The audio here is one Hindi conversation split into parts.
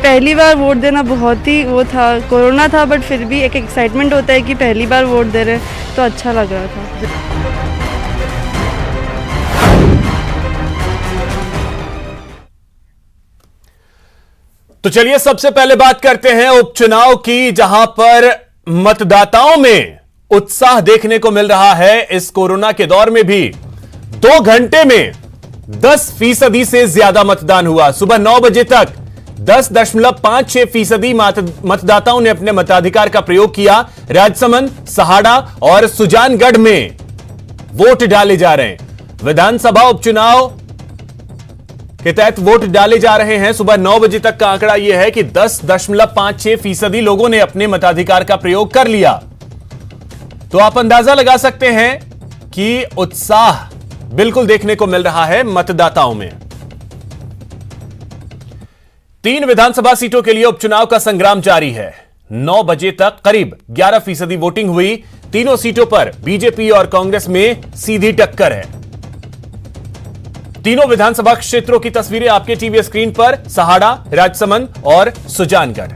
पहली बार वोट देना बहुत ही वो था, कोरोना था बट फिर भी एक एक्साइटमेंट होता है कि पहली बार वोट दे रहे हैं, तो अच्छा लग रहा था। तो चलिए सबसे पहले बात करते हैं उपचुनाव की, जहां पर मतदाताओं में उत्साह देखने को मिल रहा है। इस कोरोना के दौर में भी 2 घंटे में 10% से ज्यादा मतदान हुआ। सुबह 9 बजे तक 10.56% मतदाताओं ने अपने मताधिकार का प्रयोग किया। राजसमंद, सहाड़ा और सुजानगढ़ में वोट डाले जा रहे हैं। विधानसभा उपचुनाव के तहत वोट डाले जा रहे हैं। सुबह 9 बजे तक का आंकड़ा यह है कि 10.56% लोगों ने अपने मताधिकार का प्रयोग कर लिया। तो आप अंदाजा लगा सकते हैं कि उत्साह बिल्कुल देखने को मिल रहा है मतदाताओं में। 3 विधानसभा सीटों के लिए उपचुनाव का संग्राम जारी है। 9 बजे तक करीब 11% वोटिंग हुई। तीनों सीटों पर बीजेपी और कांग्रेस में सीधी टक्कर है। तीनों विधानसभा क्षेत्रों की तस्वीरें आपके टीवी स्क्रीन पर। सहाड़ा, राजसमंद और सुजानगढ़,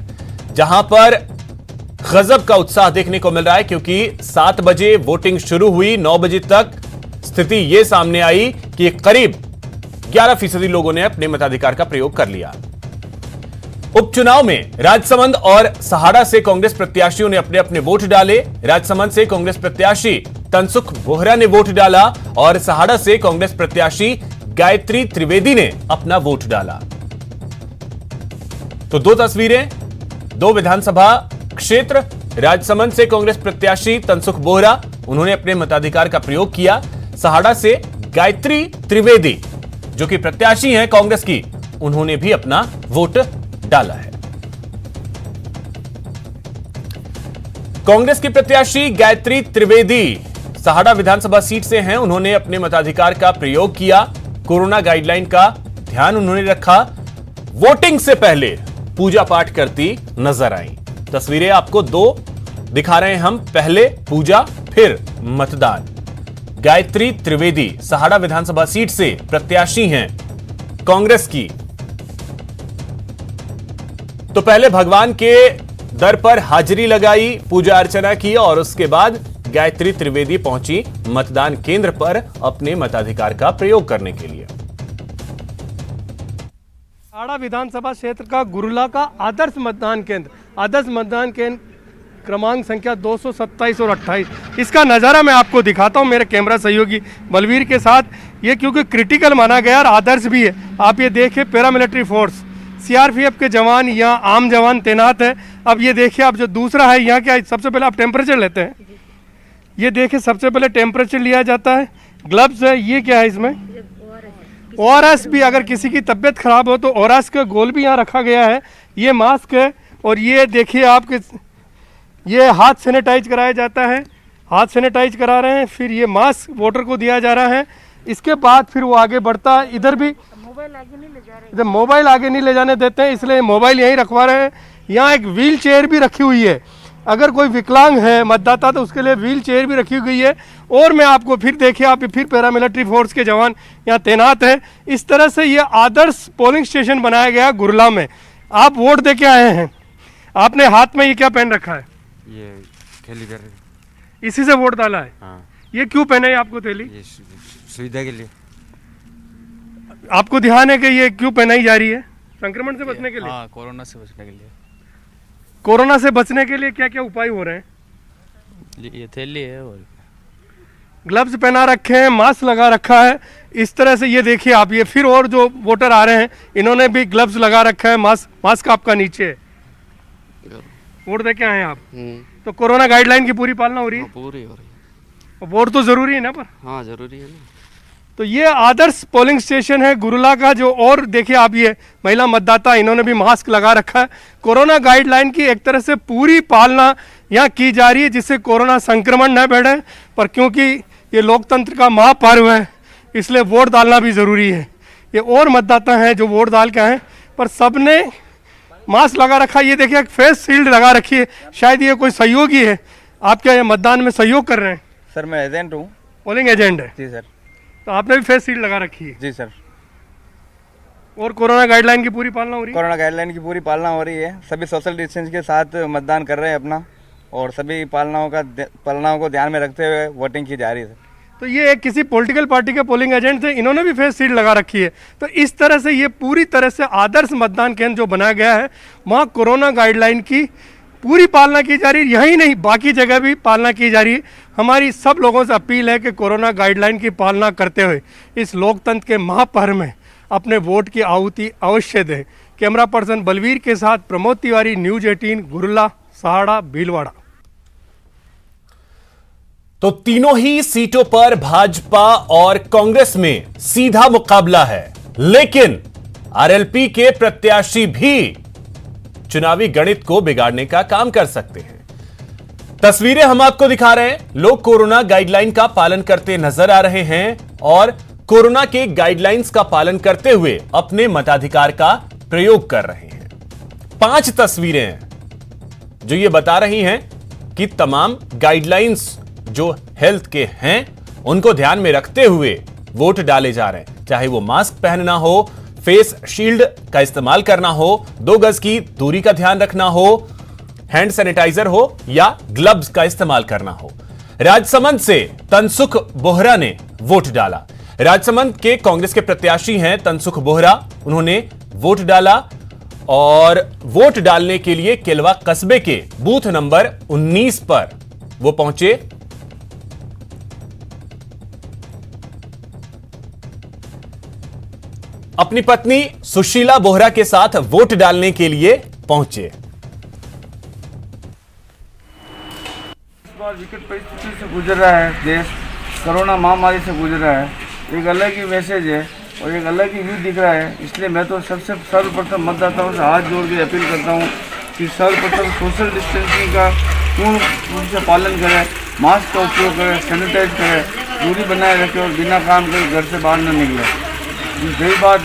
जहां पर गजब का उत्साह देखने को मिल रहा है, क्योंकि 7 बजे वोटिंग शुरू हुई। 9 बजे तक स्थिति यह सामने आई कि करीब 11% लोगों ने अपने मताधिकार का प्रयोग कर लिया। उपचुनाव में राजसमंद और सहाड़ा से कांग्रेस प्रत्याशियों ने अपने अपने वोट डाले। राजसमंद से कांग्रेस प्रत्याशी तनसुख बोहरा ने वोट डाला और सहाड़ा से कांग्रेस प्रत्याशी गायत्री त्रिवेदी ने अपना वोट डाला। तो 2 तस्वीरें, 2 विधानसभा क्षेत्र। राजसमंद से कांग्रेस प्रत्याशी तनसुख बोहरा, उन्होंने अपने मताधिकार का प्रयोग किया। सहाड़ा से गायत्री त्रिवेदी, जो कि प्रत्याशी हैं कांग्रेस की, उन्होंने भी अपना वोट डाला है। कांग्रेस की प्रत्याशी गायत्री त्रिवेदी सहाड़ा विधानसभा सीट से हैं। उन्होंने अपने मताधिकार का प्रयोग किया। कोरोना गाइडलाइन का ध्यान उन्होंने रखा। वोटिंग से पहले पूजा पाठ करती नजर आई। तस्वीरें आपको 2 दिखा रहे हैं हम, पहले पूजा फिर मतदान। गायत्री त्रिवेदी सहाड़ा विधानसभा सीट से प्रत्याशी हैं कांग्रेस की। तो पहले भगवान के दर पर हाजिरी लगाई, पूजा अर्चना की और उसके बाद गायत्री त्रिवेदी पहुंची मतदान केंद्र पर अपने मताधिकार का प्रयोग करने के लिए। सहाड़ा विधानसभा क्षेत्र का गुरुला का आदर्श मतदान केंद्र क्रमांक संख्या 227 और 28, इसका नज़ारा मैं आपको दिखाता हूं मेरे कैमरा सहयोगी बलवीर के साथ। ये क्योंकि क्रिटिकल माना गया और आदर्श भी है। आप ये देखिए, पैरामिलिट्री फोर्स सीआरपीएफ के जवान यहाँ आम जवान तैनात है। अब ये देखिए, आप जो दूसरा है यहाँ क्या, सबसे पहले आप टेम्परेचर लेते हैं। ये देखिए, सबसे पहले टेम्परेचर लिया जाता है। ग्लव्स है, ये क्या है इसमें ओआरएस भी, अगर किसी की तबीयत खराब हो तो ओआरएस का गोल भी यहाँ रखा गया है। ये मास्क है और ये देखिए आपके, ये हाथ सैनिटाइज कराया जाता है, हाथ सैनिटाइज करा रहे हैं। फिर ये मास्क वोटर को दिया जा रहा है। इसके बाद फिर वो आगे बढ़ता है। इधर भी मोबाइल आगे नहीं ले जा रहे, इधर मोबाइल आगे नहीं ले जाने देते हैं, इसलिए मोबाइल यहीं रखवा रहे हैं। यहाँ एक व्हील चेयर भी रखी हुई है, अगर कोई विकलांग है मतदाता तो उसके लिए व्हील चेयर भी रखी गई है। और मैं आपको फिर देखिए, आप फिर पैरामिलिट्री फोर्स के जवान यहाँ तैनात हैं। इस तरह से ये आदर्श पोलिंग स्टेशन बनाया गया गुरला में। आप वोट दे के आए हैं, आपने हाथ में ये क्या पहन रखा है? ये थैली कर, इसी से वोट डाला है? हाँ। ये क्यों पहना है आपको थैली? ये सुविधा के लिए। आपको ध्यान है कि ये क्यों पहनाई जा रही है? संक्रमण से बचने के लिए? हाँ, कोरोना से बचने के लिए। कोरोना से बचने के लिए क्या क्या उपाय हो रहे हैं? ये थैली है और ग्लव्स पहना रखे हैं, मास्क लगा रखा है। इस तरह से ये देखिए आप, ये फिर और जो वोटर आ रहे हैं इन्होंने भी ग्लव्स लगा रखा है, मास्क आपका नीचे है। वोट दे के आए हैं आप, तो कोरोना गाइडलाइन की पूरी पालना हो रही है? पूरी हो रही है। वोट तो जरूरी है ना पर? हाँ, जरूरी है ना। तो ये आदर्श पोलिंग स्टेशन है गुरुला का। जो और देखिए आप, ये महिला मतदाता, इन्होंने भी मास्क लगा रखा है। कोरोना गाइडलाइन की एक तरह से पूरी पालना यहाँ की जा रही है, जिससे कोरोना संक्रमण न बढ़े। पर क्योंकि ये लोकतंत्र का महापर्व है, इसलिए वोट डालना भी ज़रूरी है। ये और मतदाता हैं जो वोट डाल के आए, पर सबने मास्क लगा रखा है। ये देखिए, एक फेस शील्ड लगा रखी है, शायद ये कोई सहयोगी है। आप क्या ये मतदान में सहयोग कर रहे हैं? सर मैं एजेंट हूँ। पोलिंग एजेंट है? जी सर। तो आपने भी फेस शील्ड लगा रखी है? जी सर। और कोरोना गाइडलाइन की पूरी पालना हो रही है? कोरोना गाइडलाइन की पूरी पालना हो रही है। सभी सोशल डिस्टेंस के साथ मतदान कर रहे हैं अपना, और सभी पालनाओं को ध्यान में रखते हुए वोटिंग की जा रही है। तो ये एक किसी पॉलिटिकल पार्टी के पोलिंग एजेंट थे, इन्होंने भी फेस शील्ड लगा रखी है। तो इस तरह से ये पूरी तरह से आदर्श मतदान केंद्र जो बनाया गया है, वहाँ कोरोना गाइडलाइन की पूरी पालना की जा रही है। यही नहीं, बाकी जगह भी पालना की जा रही है। हमारी सब लोगों से अपील है कि कोरोना गाइडलाइन की पालना करते हुए इस लोकतंत्र के महापर्व में अपने वोट की आहुति अवश्य दें। कैमरा पर्सन बलवीर के साथ प्रमोद तिवारी, न्यूज़ 18, गुरुला, सहाड़ा, भीलवाड़ा। तो तीनों ही सीटों पर भाजपा और कांग्रेस में सीधा मुकाबला है, लेकिन आरएलपी के प्रत्याशी भी चुनावी गणित को बिगाड़ने का काम कर सकते हैं। तस्वीरें हम आपको दिखा रहे हैं। लोग कोरोना गाइडलाइन का पालन करते नजर आ रहे हैं और कोरोना के गाइडलाइंस का पालन करते हुए अपने मताधिकार का प्रयोग कर रहे हैं। 5 तस्वीरें हैं जो ये बता रही हैं कि तमाम गाइडलाइंस जो हेल्थ के हैं उनको ध्यान में रखते हुए वोट डाले जा रहे हैं। चाहे वो मास्क पहनना हो, फेस शील्ड का इस्तेमाल करना हो, 2 गज की दूरी का ध्यान रखना हो, हैंड सैनिटाइजर हो या ग्लव्स का इस्तेमाल करना हो। राजसमंद से तनसुख बोहरा ने वोट डाला। राजसमंद के कांग्रेस के प्रत्याशी हैं तनसुख बोहरा। उन्होंने वोट डाला और वोट डालने के लिए केलवा कस्बे के बूथ नंबर 19 पर वो पहुंचे। अपनी पत्नी सुशीला बोहरा के साथ वोट डालने के लिए पहुंचे। इस बार विकट परिस्थिति से गुजर रहा है देश, कोरोना महामारी से गुजर रहा है। एक अलग ही मैसेज है और एक अलग ही व्यू दिख रहा है। इसलिए मैं तो सबसे सर्वप्रथम मतदाताओं से हाथ जोड़ के अपील करता हूं कि सर्वप्रथम सोशल डिस्टेंसिंग का पूर्ण रूप से पालन करें, मास्क का उपयोग करें, सैनिटाइज करें, दूरी बनाए रखें और बिना काम के घर से बाहर न निकलें। रही बात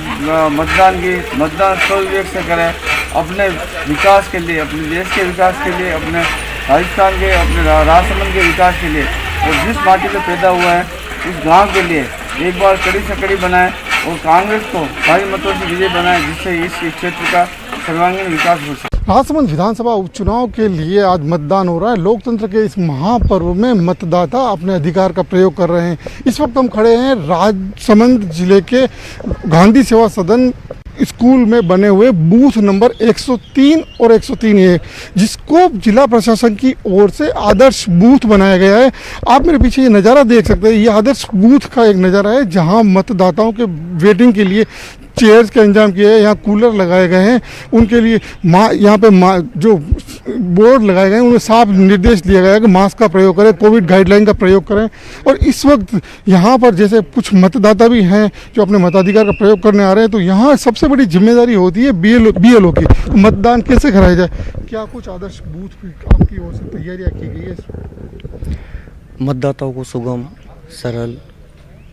मतदान की, मतदान स्वविवेक से करें, अपने विकास के लिए, अपने देश के विकास के लिए, अपने राजस्थान के, अपने राजसमंद के विकास के लिए और जिस पार्टी से पैदा हुआ है उस गांव के लिए एक बार कड़ी से कड़ी बनाएं और कांग्रेस को भारी मतों से विजय बनाएं, जिससे इस क्षेत्र का सर्वांगीण विकास हो सके। राजसमंद विधानसभा उपचुनाव के लिए आज मतदान हो रहा है। लोकतंत्र के इस महापर्व में मतदाता अपने अधिकार का प्रयोग कर रहे हैं। इस वक्त हम खड़े हैं राजसमंद जिले के गांधी सेवा सदन स्कूल में बने हुए बूथ नंबर 103 और 103A, जिसको जिला प्रशासन की ओर से आदर्श बूथ बनाया गया है। आप मेरे पीछे ये नज़ारा देख सकते हैं, ये आदर्श बूथ का एक नज़ारा है जहां मतदाताओं के वेटिंग के लिए चेयर्स का इंतजाम किया है। यहाँ कूलर लगाए गए हैं उनके लिए। यहाँ पे जो बोर्ड लगाए गए हैं उनमें साफ निर्देश दिया गया है कि मास्क का प्रयोग करें, कोविड गाइडलाइन का प्रयोग करें। और इस वक्त यहाँ पर जैसे कुछ मतदाता भी हैं जो अपने मताधिकार का प्रयोग करने आ रहे हैं, तो यहाँ सबसे बड़ी जिम्मेदारी होती है BLO की। तो मतदान कैसे कराया जाए, क्या कुछ आदर्श बूथ भी आपकी ओर से तैयारियाँ की गई है? मतदाताओं को सुगम सरल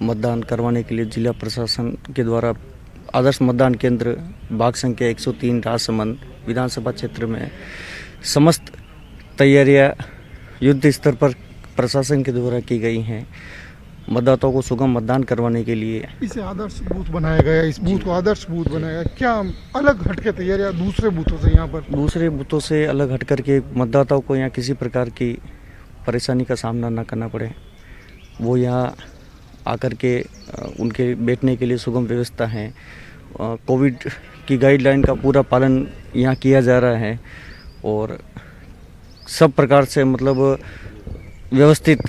मतदान करवाने के लिए जिला प्रशासन के द्वारा आदर्श मतदान केंद्र बाग संख्या 103 राजसमंद विधानसभा क्षेत्र में समस्त तैयारियां युद्ध स्तर पर प्रशासन के द्वारा की गई हैं। मतदाताओं को सुगम मतदान करवाने के लिए इसे आदर्श बूथ बनाया गया है। इस बूथ को आदर्श बूथ बनाया गया। क्या अलग हटके तैयारियां दूसरे बूथों से यहाँ पर? दूसरे बूथों से अलग हट करके मतदाताओं को यहाँ किसी प्रकार की परेशानी का सामना न करना पड़े। वो यहाँ आकर के उनके बैठने के लिए सुगम व्यवस्था है। कोविड की गाइडलाइन का पूरा पालन यहाँ किया जा रहा है और सब प्रकार से मतलब व्यवस्थित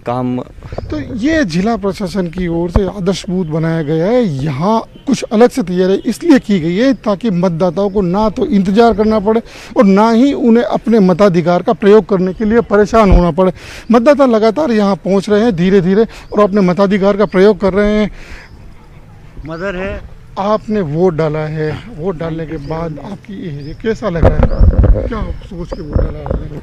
काम। तो ये जिला प्रशासन की ओर से आदर्श बूथ बनाया गया है। यहाँ कुछ अलग से तैयारी इसलिए की गई है ताकि मतदाताओं को ना तो इंतजार करना पड़े और ना ही उन्हें अपने मताधिकार का प्रयोग करने के लिए परेशान होना पड़े। मतदाता लगातार यहाँ पहुँच रहे हैं धीरे धीरे और अपने मताधिकार का प्रयोग कर रहे हैं। मदर है, आपने वोट डाला है, वोट डालने के बाद आपकी ये कैसा लग रहा है? क्या सोच के वोट डाला आपने?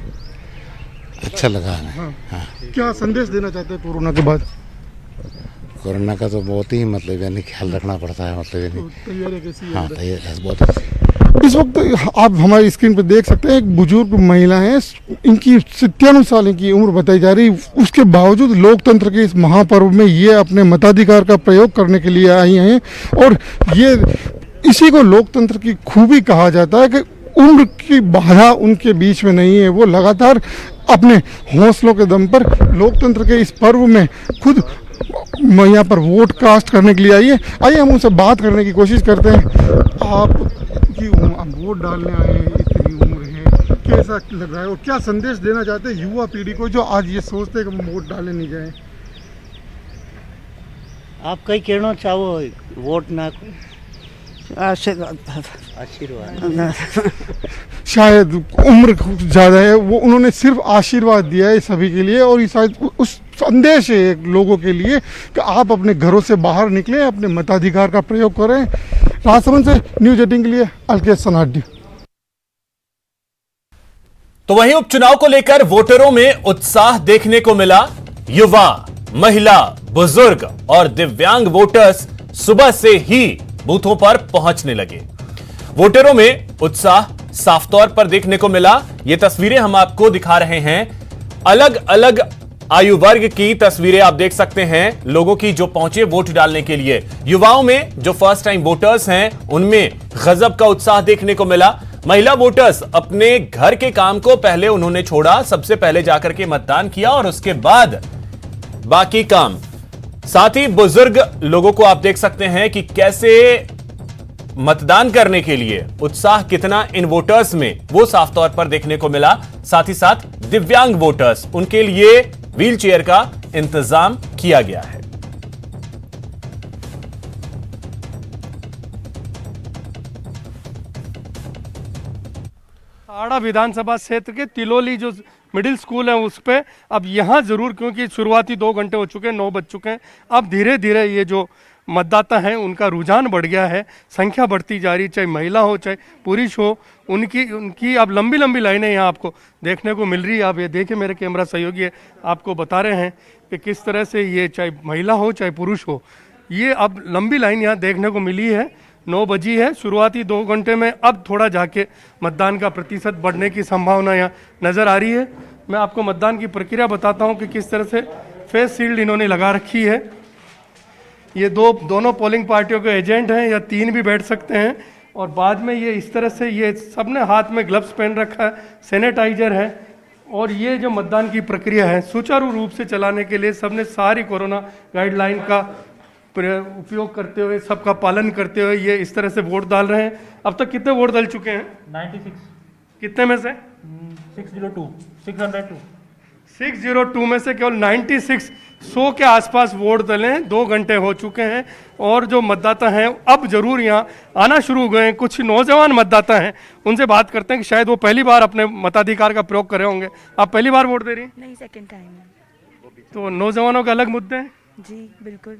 अच्छा लगा हमें। हाँ। क्या संदेश देना चाहते हैं कोरोना के बाद? कोरोना का तो बहुत ही मतलब यानी ख्याल रखना पड़ता है, मतलब यानी तैयारी कैसी है? हाँ तैयारी बहुत अच्छी। इस वक्त आप हमारी स्क्रीन पर देख सकते हैं एक बुजुर्ग महिला है, इनकी 97 साल की उम्र बताई जा रही। उसके बावजूद लोकतंत्र के इस महापर्व में ये अपने मताधिकार का प्रयोग करने के लिए आई हैं और ये इसी को लोकतंत्र की खूबी कहा जाता है कि उम्र की बाधा उनके बीच में नहीं है। वो लगातार अपने हौसलों के दम पर लोकतंत्र के इस पर्व में खुद यहाँ पर वोट कास्ट करने के लिए आइए हम उनसे बात करने की कोशिश करते हैं। आप वोट डालने आए हैं, इतनी उम्र है, कैसा लग रहा है और क्या संदेश देना चाहते हैं युवा पीढ़ी को जो आज ये सोचते हैं कि हम वोट डालने नहीं जाए? आप कई कहना चाहो वोट ना आशीर्वाद शायद उम्र ज़्यादा है, वो उन्होंने सिर्फ आशीर्वाद दिया है सभी के लिए और ये शायद उस संदेश है लोगों के लिए कि आप अपने घरों से बाहर निकलें, अपने मताधिकार का प्रयोग करें। राजसमंद से न्यूज 18 के लिए अलकेश सनाडी। तो वहीं उपचुनाव को लेकर वोटरों में उत्साह देखने को मिला। युवा, महिला, बुजुर्ग और दिव्यांग वोटर्स सुबह से ही बूथों पर पहुंचने लगे। वोटरों में उत्साह साफ तौर पर देखने को मिला। ये तस्वीरें हम आपको दिखा रहे हैं, अलग अलग आयु वर्ग की तस्वीरें आप देख सकते हैं लोगों की जो पहुंचे वोट डालने के लिए। युवाओं में जो फर्स्ट टाइम वोटर्स हैं उनमें गजब का उत्साह देखने को मिला। महिला वोटर्स अपने घर के काम को पहले उन्होंने छोड़ा, सबसे पहले जाकर के मतदान किया और उसके बाद बाकी काम। साथ ही बुजुर्ग लोगों को आप देख सकते हैं कि कैसे मतदान करने के लिए उत्साह कितना इन वोटर्स में वो साफ तौर पर देखने को मिला। साथ ही साथ दिव्यांग वोटर्स, उनके लिए व्हील चेयर का इंतजाम किया गया है। सहाड़ा विधानसभा क्षेत्र के तिलोली जो मिडिल स्कूल है उस पे अब यहाँ ज़रूर, क्योंकि शुरुआती 2 घंटे हो चुके हैं, 9 बज चुके हैं, अब धीरे धीरे ये जो मतदाता हैं उनका रुझान बढ़ गया है, संख्या बढ़ती जा रही, चाहे महिला हो चाहे पुरुष हो, उनकी अब लंबी लंबी लाइनें यहाँ आपको देखने को मिल रही है। आप ये देखिए, मेरे कैमरा सहयोगी है, आपको बता रहे हैं कि किस तरह से ये चाहे महिला हो चाहे पुरुष हो, ये अब लंबी लाइन यहाँ देखने को मिली है। 9 बजी है, शुरुआती 2 घंटे में अब थोड़ा जाके मतदान का प्रतिशत बढ़ने की संभावना यहाँ नज़र आ रही है। मैं आपको मतदान की प्रक्रिया बताता हूँ कि किस तरह से फेस शील्ड इन्होंने लगा रखी है। ये दोनों पोलिंग पार्टियों के एजेंट हैं, या 3 भी बैठ सकते हैं। और बाद में ये इस तरह से ये सबने हाथ में ग्लव्स पहन रखा है, सैनिटाइजर है। और ये जो मतदान की प्रक्रिया है सुचारू रूप से चलाने के लिए सबने सारी कोरोना गाइडलाइन का उपयोग करते हुए, सबका पालन करते हुए ये इस तरह से वोट डाल रहे हैं। अब तक कितने वोट डाल चुके हैं? 96। कितने में से? 602 में से केवल 96, 100 के आसपास वोट डाले हैं। 2 घंटे हो चुके हैं और जो मतदाता हैं अब जरूर यहाँ आना शुरू हो गए हैं। कुछ नौजवान मतदाता हैं, उनसे बात करते हैं कि शायद वो पहली बार अपने मताधिकार का प्रयोग कर रहे होंगे। आप पहली बार वोट दे रही हैं? नहीं, सेकंड टाइम है। तो नौजवानों के अलग मुद्दे हैं? जी बिल्कुल।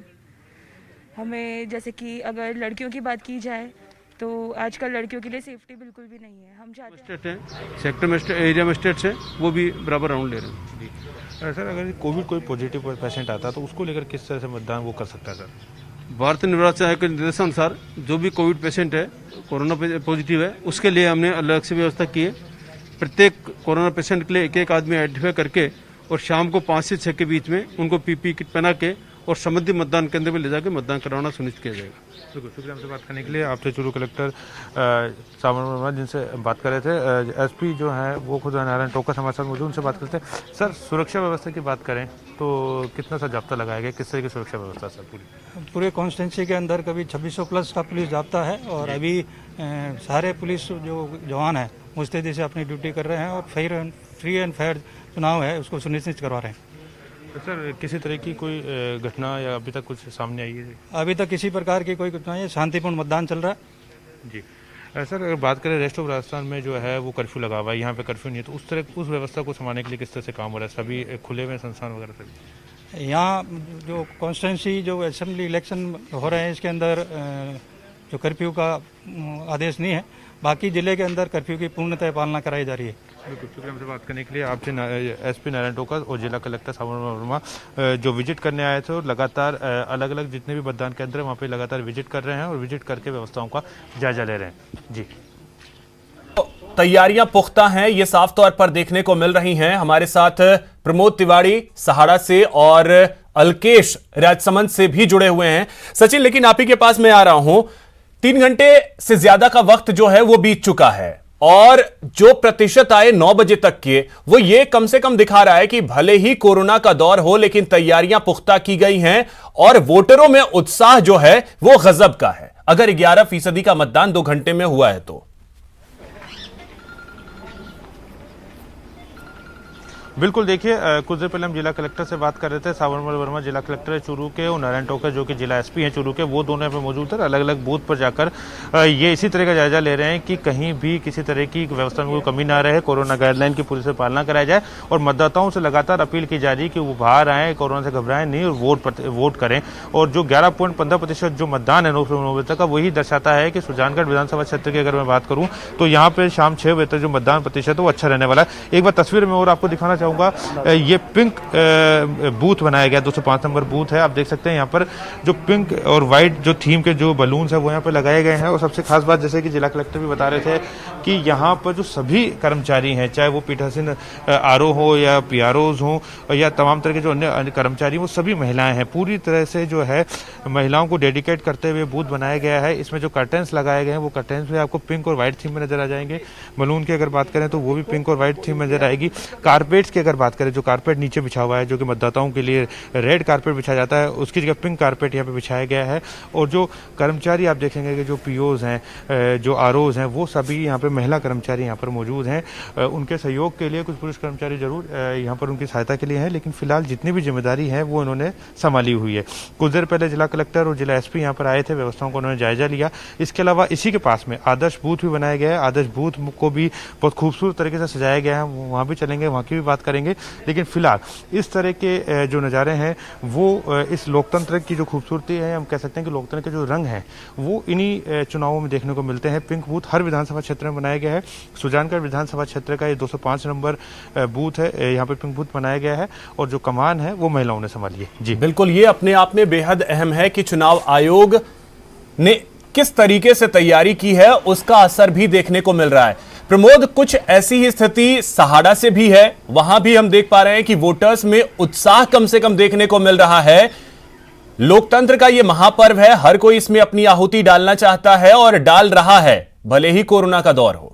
हमें जैसे कि अगर लड़कियों की बात की जाए तो आजकल लड़कियों के लिए सेफ्टी बिल्कुल भी नहीं है। हम चाहते हैं स्टेट है, सेक्टर में एरिया में स्टेट है, वो भी बराबर राउंड ले रहे हैं। सर, अगर कोविड कोई पॉजिटिव पेशेंट आता है तो उसको लेकर किस तरह से मतदान वो कर सकता है सर? भारतीय निर्वाचन आयोग के निर्देशानुसार जो भी कोविड पेशेंट है, कोरोना पॉजिटिव है, उसके लिए हमने अलग से व्यवस्था की है। प्रत्येक कोरोना पेशेंट के लिए एक आदमी आइडेंटिफाई करके और शाम को 5 से 6 के बीच में उनको पीपी किट पहना के और संबंधित मतदान केंद्र में ले जाकर मतदान करवाना सुनिश्चित किया जाएगा। बिल्कुल, शुक्रिया हमसे बात करने के लिए। आपसे चूरू कलेक्टर सावन वर्मा जिनसे बात कर रहे थे, एसपी जो है वो खुद नारायण टोका समाचार मौजूद, उनसे बात करते हैं। सर, सुरक्षा व्यवस्था की बात करें तो कितना सा जाब्ता लगाया गया, किस तरह की सुरक्षा व्यवस्था सर? पूरे कॉन्स्टिट्यूंसी के अंदर कभी 2600 प्लस का पुलिस जाब्ता है और अभी सारे पुलिस जो जवान हैं मुस्तैदी से अपनी ड्यूटी कर रहे हैं और फ्री एंड फेयर चुनाव है उसको सुनिश्चित करवा रहे हैं। तो सर, किसी तरह की कोई घटना या अभी तक कुछ सामने आई है? अभी तक किसी प्रकार की कोई घटना है, शांतिपूर्ण मतदान चल रहा है। जी सर, अगर बात करें रेस्ट ऑफ राजस्थान में जो है वो कर्फ्यू लगा हुआ है, यहाँ पे कर्फ्यू नहीं है, तो उस तरह उस व्यवस्था को संभालने के लिए किस तरह से काम हो रहा है? सभी खुले में संस्थान वगैरह सभी? यहाँ जो कॉन्स्टिट्यूंसी जो असेंबली इलेक्शन हो रहे हैं इसके अंदर जो कर्फ्यू का आदेश नहीं है, बाकी जिले के अंदर कर्फ्यू की पूर्णतः पालना कराई जा रही है। बिल्कुल, शुक्रिया हमसे बात करने के लिए। आपसे एसपी नारायण टोका और जिला कलेक्टर सावन वर्मा जो विजिट करने आए थे और लगातार अलग अलग जितने भी मतदान केंद्र हैं वहाँ पे लगातार विजिट कर रहे हैं और विजिट करके व्यवस्थाओं का जायजा ले रहे हैं। जी, तैयारियां पुख्ता हैं, ये साफ तौर पर देखने को मिल रही हैं। हमारे साथ प्रमोद तिवारी सहाड़ा से और अलकेश राजसमंद से भी जुड़े हुए हैं। सचिन, लेकिन आप ही के पास मैं आ रहा हूं, 3 घंटे से ज्यादा का वक्त जो है वो बीत चुका है और जो प्रतिशत आए 9 बजे तक के, वो ये कम से कम दिखा रहा है कि भले ही कोरोना का दौर हो लेकिन तैयारियां पुख्ता की गई हैं और वोटरों में उत्साह जो है वो गजब का है। अगर 11% का मतदान 2 घंटे में हुआ है तो बिल्कुल देखिए, कुछ देर पहले हम जिला कलेक्टर से बात कर रहे थे। सावरमल वर्मा जिला कलेक्टर है चूरू के और नारायण टोकर जो कि जिला एसपी हैं चूरू के, वो दोनों यहाँ पे मौजूद थे। अलग अलग बूथ पर जाकर ये इसी तरह का जायजा ले रहे हैं कि कहीं भी किसी तरह की व्यवस्था में कोई कमी ना रहे, कोरोना गाइडलाइन की पूरी से पालना कराई जाए और मतदाताओं से लगातार अपील की जा रही है कि वो बाहर आएँ, कोरोना से घबराएं नहीं और वोट करें। और जो 11.15% जो मतदान है 9 बजे तक का, वही दर्शाता है कि सुजानगढ़ विधानसभा क्षेत्र की अगर मैं बात करूँ तो यहाँ पर शाम 6 बजे तक जो मतदान प्रतिशत है वो अच्छा रहने वाला है। एक बार तस्वीर में और आपको दिखाना चाहूंगा, ये पिंक बूथ बनाया गया 205 नंबर बूथ है। आप देख सकते हैं यहाँ पर जो पिंक और वाइट जो थीम के जो बलून्स है वो यहाँ पर लगाए गए हैं। और सबसे खास बात, जैसे कि जिला कलेक्टर भी बता रहे थे कि यहाँ पर जो सभी कर्मचारी हैं, चाहे वो पीठासीन आरओ हो या पीआरओज हो या तमाम तरह के जो अन्य कर्मचारी, वो सभी महिलाएं हैं। पूरी तरह से जो है महिलाओं को डेडिकेट करते हुए बूथ बनाया गया है। इसमें जो कर्टेंस लगाए गए हैं वो कर्टेंस भी आपको पिंक और व्हाइट थीम में नजर आ जाएंगे। बलून की अगर बात करें तो वो भी पिंक और व्हाइट थीम में नजर आएगी। कारपेट्स की अगर बात करें, जो कारपेट नीचे बिछा हुआ है जो कि मतदाताओं के लिए रेड कारपेट बिछाया जाता है, उसकी जगह पिंक कारपेट यहाँ पे बिछाया गया है। और जो कर्मचारी आप देखेंगे कि जो पीओज हैं, जो आरओज हैं, वो सभी यहाँ पे महिला कर्मचारी यहाँ पर मौजूद हैं। उनके सहयोग के लिए कुछ पुरुष कर्मचारी जरूर यहाँ पर उनकी सहायता के लिए हैं, लेकिन फिलहाल जितनी भी जिम्मेदारी है वो इन्होंने संभाली हुई है। कुछ देर पहले जिला कलेक्टर और जिला एसपी यहाँ पर आए थे, व्यवस्थाओं को उन्होंने जायजा लिया। इसके अलावा इसी के पास में आदर्श बूथ भी बनाया गया है। आदर्श बूथ को भी बहुत खूबसूरत तरीके से सजाया गया है, वहाँ भी चलेंगे, वहाँ की भी बात करेंगे। लेकिन फिलहाल इस तरह के जो नज़ारे हैं वो इस लोकतंत्र की जो खूबसूरती है, हम कह सकते हैं कि लोकतंत्र के जो रंग हैं वो इन्हीं चुनावों में देखने को मिलते हैं। पिंक बूथ हर विधानसभा क्षेत्र में बनाया गया है। सुजानगढ़ विधानसभा क्षेत्र का ये 205 नंबर बूथ है, यहाँ पर पिंक बूथ बनाया गया है और जो कमान है वो महिलाओं ने संभाली है। जी बिल्कुल, ये अपने आप में बेहद अहम है कि चुनाव आयोग ने किस तरीके से तैयारी की है, उसका असर भी देखने को मिल रहा है। प्रमोद, कुछ ऐसी ही स्थिति सहाड़ा से भी है, वहां भी हम देख पा रहे हैं कि वोटर्स में उत्साह कम से कम देखने को मिल रहा है। लोकतंत्र का यह महापर्व है, हर कोई इसमें अपनी आहुति डालना चाहता है और डाल रहा है, भले ही कोरोना का दौर हो।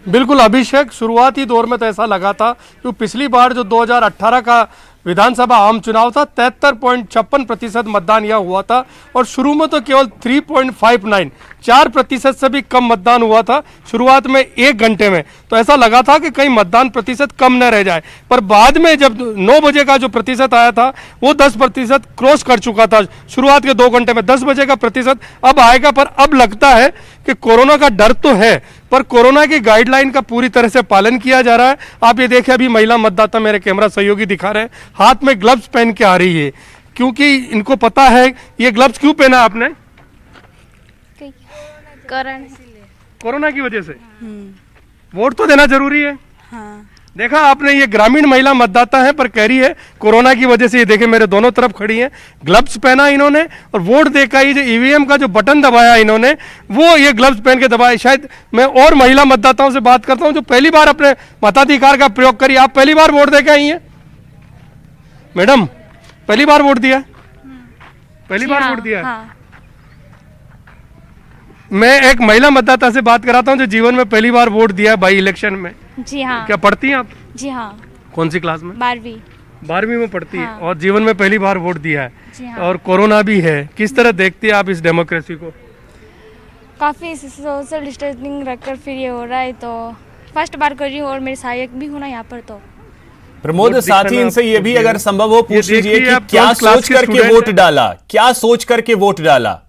बिल्कुल अभिषेक, शुरुआती दौर में तो ऐसा लगा था कि पिछली बार जो 2018 का विधानसभा आम चुनाव था 73.56% मतदान यह हुआ था और शुरू में तो केवल 3.59 4% से भी कम मतदान हुआ था शुरुआत में 1 घंटे में। तो ऐसा लगा था कि कहीं मतदान प्रतिशत कम न रह जाए, पर बाद में जब 9 बजे का जो प्रतिशत आया था वो 10% क्रॉस कर चुका था शुरुआत के 2 घंटे में। 10 बजे का प्रतिशत अब आएगा, पर अब लगता है कि कोरोना का डर तो है पर कोरोना की गाइडलाइन का पूरी तरह से पालन किया जा रहा है। आप ये देखें, अभी महिला मतदाता मेरे कैमरा सहयोगी दिखा रहे हैं, हाथ में ग्लव्स पहन के आ रही है, क्योंकि इनको पता है। ये ग्लव्स क्यों पहना आपने? कोरोना की वजह से। वोट तो देना जरूरी है। हाँ। देखा आपने, ये ग्रामीण महिला मतदाता है पर कह रही है कोरोना की वजह से। ये देखे मेरे दोनों तरफ खड़ी हैं, ग्लव्स पहना इन्होंने और वोट देखा। ये जो ईवीएम का जो बटन दबाया इन्होंने, वो ये ग्लव्स पहन के दबाया। शायद मैं और महिला मतदाताओं से बात करता हूं जो पहली बार अपने मताधिकार का प्रयोग करी। आप पहली बार वोट देके आई हैं मैडम? पहली बार वोट दिया? पहली बार वोट दिया? हाँ। मैं एक महिला मतदाता से बात कराता हूं जो जीवन में पहली बार वोट दिया बाई इलेक्शन में। जी हाँ। क्या पढ़ती हैं आप? जी हाँ। कौन सी क्लास में? 12वीं में पढ़ती हाँ। है और जीवन में पहली बार वोट दिया है। जी हाँ। और कोरोना भी है, किस तरह देखती है आप इस डेमोक्रेसी को? काफ़ी सोशल डिस्टेंसिंग रखकर फिर ये हो रहा है, तो फर्स्ट बार कर रही हूँ और मेरे सहायक भी होना यहाँ पर। तो प्रमोद, साथ ही इनसे ये भी अगर संभव हो पूछ लीजिए कि क्या सोच करके वोट डाला, क्या सोच करके वोट डाला?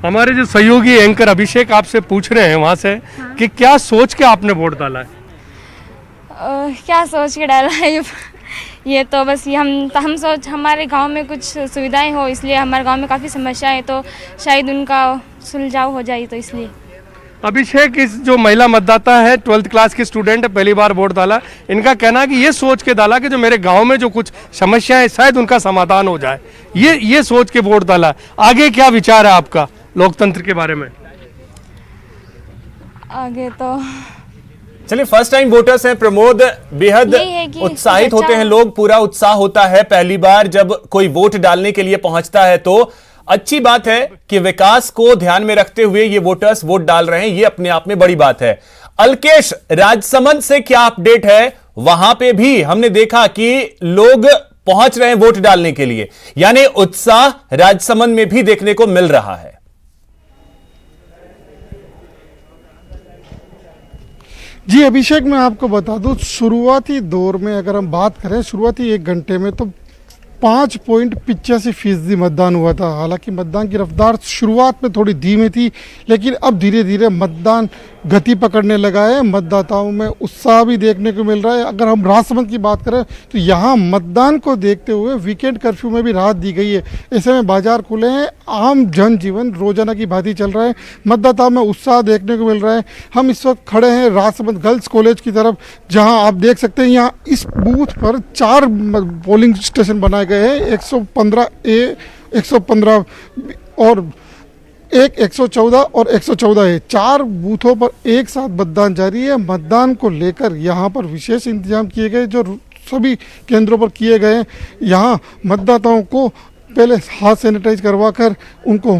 हमारे जो सहयोगी एंकर अभिषेक आपसे पूछ रहे हैं वहां से कि क्या सोच के आपने वोट डाला है? क्या सोच के डाला है ये तो बस ये हम सोच हमारे गांव में कुछ सुविधाएं हो, इसलिए हमारे गांव में काफ़ी समस्याएं, तो शायद उनका सुलझाव हो जाए, तो इसलिए। अभिषेक, इस जो महिला मतदाता है 12th क्लास की स्टूडेंट है, पहली बार वोट डाला। इनका कहना है कि ये सोच के डाला कि जो मेरे गांव में जो कुछ समस्याएं शायद उनका समाधान हो जाए, ये सोच के वोट डाला। आगे क्या विचार है आपका लोकतंत्र के बारे में? आगे तो चलिए, फर्स्ट टाइम वोटर्स हैं प्रमोद, बेहद यही है कि उत्साहित कुछ होते हैं लोग, पूरा उत्साह होता है पहली बार जब कोई वोट डालने के लिए पहुंचता है। तो अच्छी बात है कि विकास को ध्यान में रखते हुए ये वोटर्स वोट डाल रहे हैं, ये अपने आप में बड़ी बात है। अलकेश, राजसमंद से क्या अपडेट है? वहां पे भी हमने देखा कि लोग पहुंच रहे हैं वोट डालने के लिए, यानी उत्साह राजसमंद में भी देखने को मिल रहा है। जी अभिषेक, मैं आपको बता दूं, शुरुआती दौर में अगर हम बात करें, शुरुआती 1 घंटे में तो 5.85% मतदान हुआ था। हालांकि मतदान की रफ्तार शुरुआत में थोड़ी धीमी थी, लेकिन अब धीरे धीरे मतदान गति पकड़ने लगा है। मतदाताओं में उत्साह भी देखने को मिल रहा है। अगर हम राजसमंद की बात करें तो यहाँ मतदान को देखते हुए वीकेंड कर्फ्यू में भी राहत दी गई है। ऐसे में बाजार खुले हैं, आम जनजीवन रोजाना की भांति चल रहा है, मतदाताओं में उत्साह देखने को मिल रहा है। हम इस वक्त खड़े हैं राजसमंद गर्ल्स कॉलेज की तरफ, जहाँ आप देख सकते हैं यहाँ इस बूथ पर 4 पोलिंग स्टेशन बनाए गए हैं, 115A, 115 और 114 और 114 है। 4 बूथों पर एक साथ मतदान जारी है। मतदान को लेकर यहाँ पर विशेष इंतजाम किए गए, जो सभी केंद्रों पर किए गए। यहाँ मतदाताओं को पहले हाथ सैनिटाइज करवाकर उनको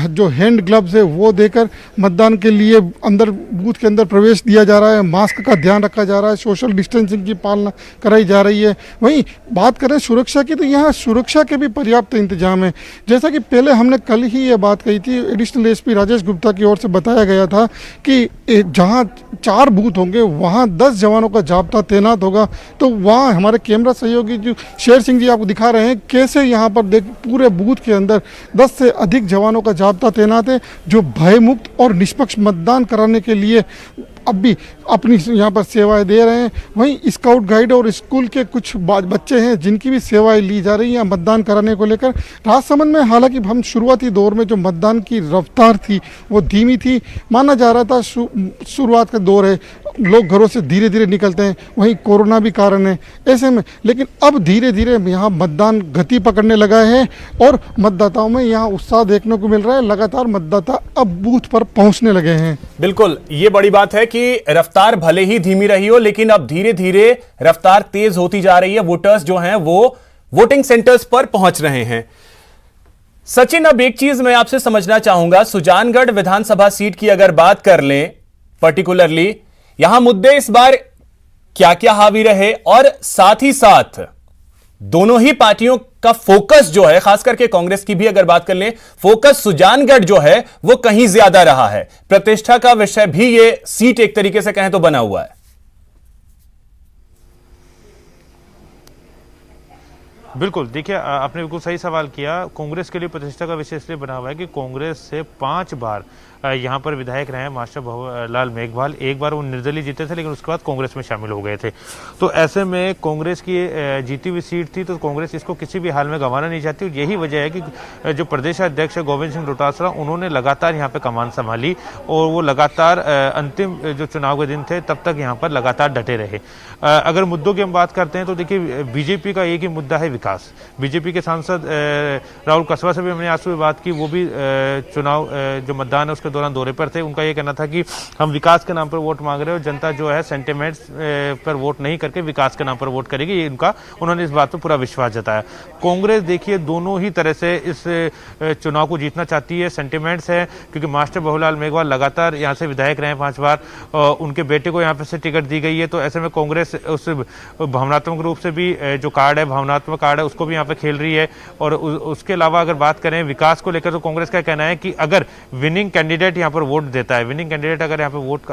जो हैंड ग्लव्स है वो देकर मतदान के लिए अंदर बूथ के अंदर प्रवेश दिया जा रहा है। मास्क का ध्यान रखा जा रहा है, सोशल डिस्टेंसिंग की पालना कराई जा रही है। वहीं बात करें सुरक्षा की, तो यहाँ सुरक्षा के भी पर्याप्त इंतजाम है। जैसा कि पहले हमने कल ही ये बात कही थी, एडिशनल एसपी राजेश गुप्ता की ओर से बताया गया था कि जहाँ 4 बूथ होंगे वहाँ 10 जवानों का जाब्ता तैनात होगा। तो वहाँ हमारे कैमरा सहयोगी जो शेर सिंह जी आपको दिखा रहे हैं कैसे यहाँ पर पूरे बूथ के अंदर 10 से अधिक जवानों का जाब्ता तैनात है, जो भयमुक्त और निष्पक्ष मतदान कराने के लिए अब भी अपनी यहाँ पर सेवाएं दे रहे हैं। वहीं स्काउट गाइड और स्कूल के कुछ बच्चे हैं जिनकी भी सेवाएं ली जा रही हैं मतदान कराने को लेकर। राजसमंद में हालांकि हम शुरुआती दौर में जो मतदान की रफ्तार थी वो धीमी थी, माना जा रहा था शुरुआत का दौर है, लोग घरों से धीरे धीरे निकलते हैं, वहीं कोरोना भी कारण है ऐसे में। लेकिन अब धीरे धीरे यहाँ मतदान गति पकड़ने लगा है और मतदाताओं में यहाँ उत्साह देखने को मिल रहा है। लगातार मतदाता अब बूथ पर पहुँचने लगे हैं। बिल्कुल, ये बड़ी बात है कि रफ्तार भले ही धीमी रही हो, लेकिन अब धीरे धीरे रफ्तार तेज होती जा रही है। वोटर्स जो हैं वो वोटिंग सेंटर्स पर पहुंच रहे हैं। सचिन, अब एक चीज मैं आपसे समझना चाहूंगा, सुजानगढ़ विधानसभा सीट की अगर बात कर लें पर्टिकुलरली, यहां मुद्दे इस बार क्या क्या हावी रहे और साथ ही साथ दोनों ही पार्टियों का फोकस जो है, खास करके कांग्रेस की भी अगर बात कर लें, फोकस सुजानगढ़ जो है वो कहीं ज्यादा रहा है। प्रतिष्ठा का विषय भी ये सीट एक तरीके से कहें तो बना हुआ है। बिल्कुल, देखिए आपने बिल्कुल सही सवाल किया। कांग्रेस के लिए प्रतिष्ठा का विषय इसलिए बना हुआ है कि कांग्रेस से 5 बार यहाँ पर विधायक रहे हैं मास्टर भंवरलाल मेघवाल। एक बार वो निर्दलीय जीते थे, लेकिन उसके बाद कांग्रेस में शामिल हो गए थे। तो ऐसे में कांग्रेस की जीती हुई सीट थी, तो कांग्रेस इसको किसी भी हाल में गंवाना नहीं चाहती। यही वजह है कि जो प्रदेश अध्यक्ष है गोविंद सिंह डोटासरा, उन्होंने लगातार यहाँ पे कमान संभाली और वो लगातार अंतिम जो चुनाव के दिन थे तब तक यहाँ पर लगातार डटे रहे। अगर मुद्दों की हम बात करते हैं तो देखिए, बीजेपी का एक ही मुद्दा है विकास। बीजेपी के सांसद राहुल कसवा से भी हमने आज सुबह बात की, वो भी चुनाव जो मतदान है उसके दौरान दौरे पर थे। उनका ये कहना था कि हम विकास के नाम पर वोट मांग रहे हैं और जनता जो है सेंटिमेंट्स पर वोट नहीं करके विकास के नाम पर वोट करेगी, ये उन्होंने इस बात पर पूरा विश्वास जताया। कांग्रेस देखिए दोनों ही तरह से इस चुनाव को जीतना चाहती है। सेंटिमेंट्स है क्योंकि मास्टर भंवरलाल मेघवाल लगातार यहाँ से विधायक रहे 5 बार, उनके बेटे को यहाँ पर से टिकट दी गई है। तो ऐसे में कांग्रेस उस भावनात्मक रूप से भी जो कार्ड है, भावनात्मक कार्ड है, उसको भी यहाँ पे खेल रही है। और उसके अलावा अगर बात करें विकास को लेकर, तो कांग्रेस का कहना है कि अगर विनिंग कैंडिडेट यहाँ पर वोट देता है, विनिंग कैंडिडेट अगर यहाँ पे वोट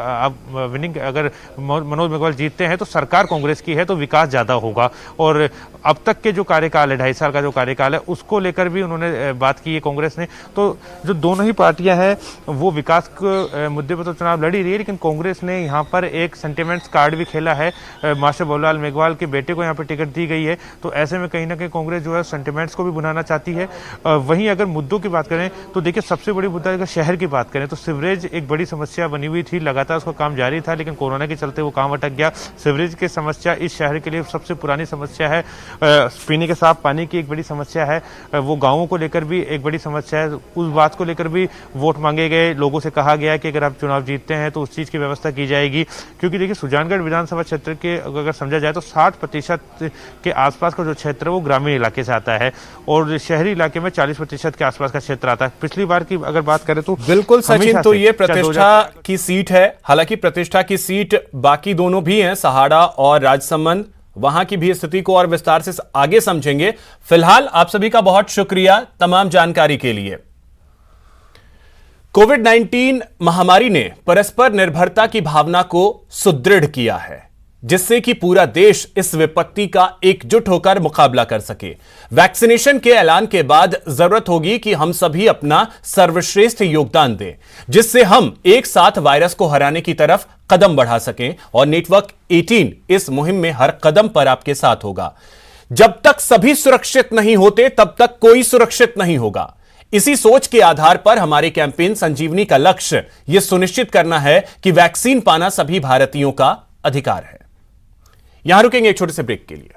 अगर मनोज मेघवाल जीतते हैं तो सरकार कांग्रेस की है तो विकास ज्यादा होगा। और अब तक के जो कार्यकाल है, 2.5 साल का जो कार्यकाल है, उसको लेकर भी उन्होंने बात की है कांग्रेस ने। तो जो दोनों ही पार्टियां हैं वो विकास के मुद्दे पर तो चुनाव लड़ी रही है, लेकिन कांग्रेस ने यहाँ पर एक सेंटिमेंट्स कार्ड भी खेला है। मास्टर भंवरलाल मेघवाल के बेटे को यहाँ पर टिकट दी गई है, तो ऐसे में कहीं ना कहीं कांग्रेस जो है सेंटिमेंट्स को भी बुनाना चाहती है। वहीं अगर मुद्दों की बात करें तो देखिए, सबसे बड़ी मुद्दा अगर शहर की बात करें तो सीवरेज एक बड़ी समस्या बनी हुई थी, लगातार उसका काम जारी था, लेकिन कोरोना के चलते वो काम अटक गया। सीवरेज की समस्या इस शहर के लिए सबसे पुरानी समस्या है पीने के साफ पानी की एक बड़ी समस्या है, वो गाँवों को लेकर भी एक बड़ी समस्या है। उस बात को लेकर भी वोट मांगे गए, लोगों से कहा गया कि अगर आप चुनाव जीतते हैं तो उस चीज़ की व्यवस्था की जाएगी। क्योंकि देखिए सुजानगढ़ विधानसभा क्षेत्र के अगर समझा जाए तो 60% के आसपास का जो क्षेत्र है वो ग्रामीण इलाके से आता है और शहरी इलाके में 40% के आसपास का क्षेत्र आता है। पिछली बार की अगर बात करें तो बिल्कुल सचिन, तो ये प्रतिष्ठा की सीट है। हालांकि प्रतिष्ठा की सीट बाकी दोनों भी हैं, सहाड़ा और राजसमंद। वहां की भी स्थिति को और विस्तार से आगे समझेंगे। फिलहाल आप सभी का बहुत शुक्रिया तमाम जानकारी के लिए। कोविड-19 महामारी ने परस्पर निर्भरता की भावना को सुदृढ़ किया है, जिससे कि पूरा देश इस विपत्ति का एकजुट होकर मुकाबला कर सके। वैक्सीनेशन के ऐलान के बाद जरूरत होगी कि हम सभी अपना सर्वश्रेष्ठ योगदान दें, जिससे हम एक साथ वायरस को हराने की तरफ कदम बढ़ा सकें। और नेटवर्क 18 इस मुहिम में हर कदम पर आपके साथ होगा। जब तक सभी सुरक्षित नहीं होते तब तक कोई सुरक्षित नहीं होगा। इसी सोच के आधार पर हमारे कैंपेन संजीवनी का लक्ष्य यह सुनिश्चित करना है कि वैक्सीन पाना सभी भारतीयों का अधिकार है। यहां रुकेंगे एक छोटे से ब्रेक के लिए।